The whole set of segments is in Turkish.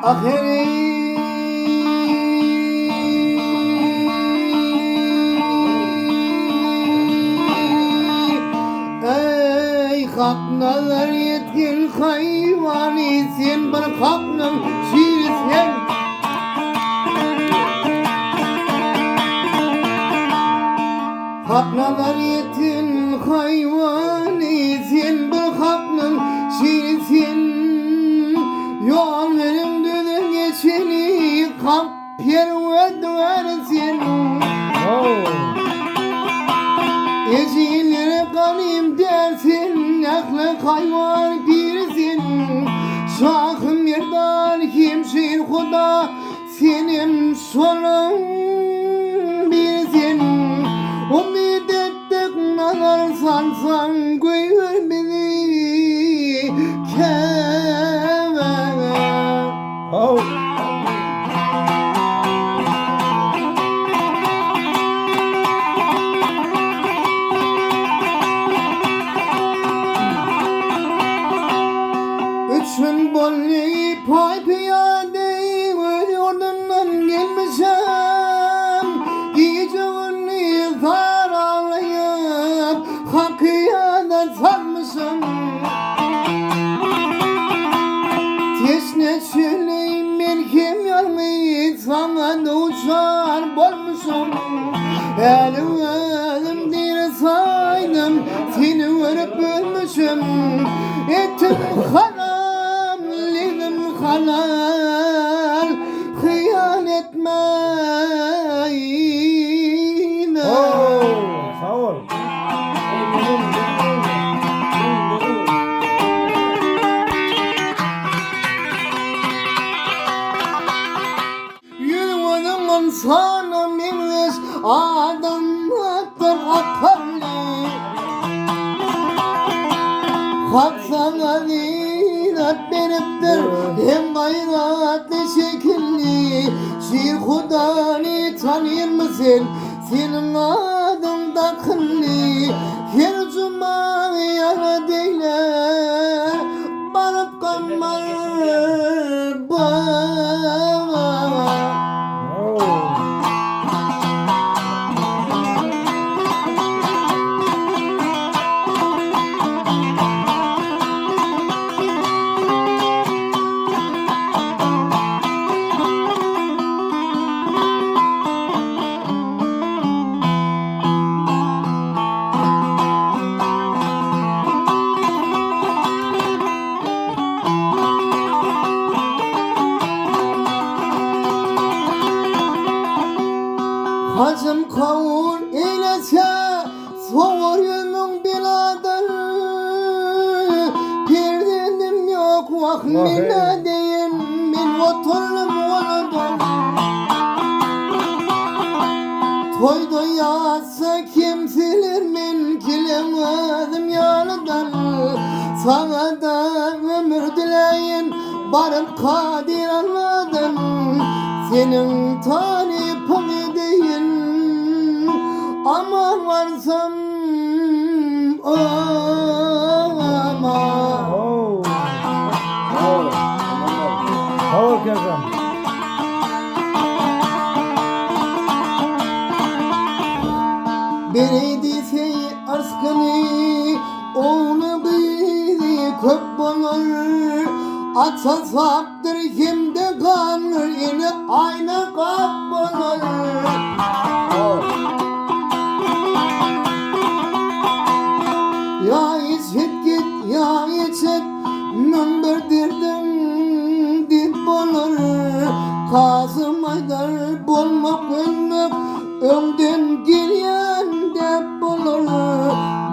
Ahiri ey haknalar yetkin hayvani sen bana haknın şiirsen haknalar yetkin hayvani sen bana haknın şiirsen yol verim düdün geçeni kamp yer ve duvarsen Ecilere kanım dersin aklı hayvan birsin Şahım yerdan kimşir huda senin sonun birsin Umid ettik nazar sansan koyur beni keve Üçün bolli pay piyade yurdundan gelmişem Yiyeceğini zaralayıp hakkıyadan sarmışım Teşne söyleyeyim ben kim yarmayı sana da uçar bolmuşum Elim dire saydım seni örüp ölmüşüm Ettim haram lidim halal Hıyan etmeyin Sağ ol. Yürüdüm sana minmiş adam attır akıllı Hak sana zinat benimdir hem gayratlı şekilli Şiir Hudanı tanıyın mısın senin adın da kıllı Her cuma yara deyle barıp kalmar bana Hacım kavur eylese soğur yönün biladır Perdenim yok vakmine deyin min oturdum oladum Toyda yatsa kim silir min kilemedim yanıdan Sana da ömür dileyin barıp kadir anladım Senin talipini deyin ama varsam ama Sağ ol Kerem. Beredise aşkını onu biri köp bulur Atsa saptır kimde kanır yine aynı kap bulur Ya içip git ya içip mümbür dirdim dip bulur Kazım aydar bulmak ölmek ömden giryen dep bulur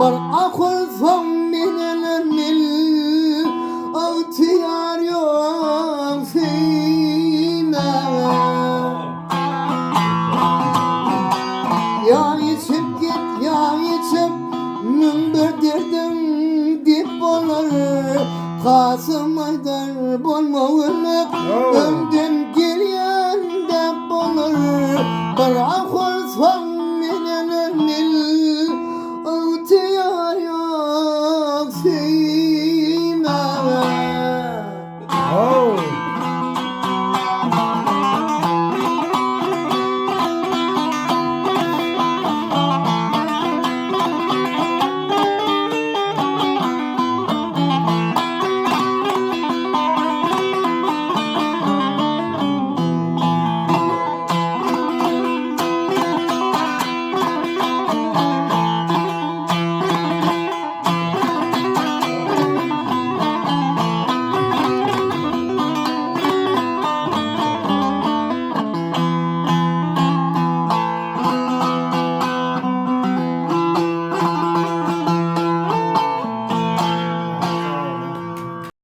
Bar akıl son bilenil ihtiyar yok sine Ya içip git ya içip mümbür dirdim dip olur Kasım aydar bulma ölmek ömden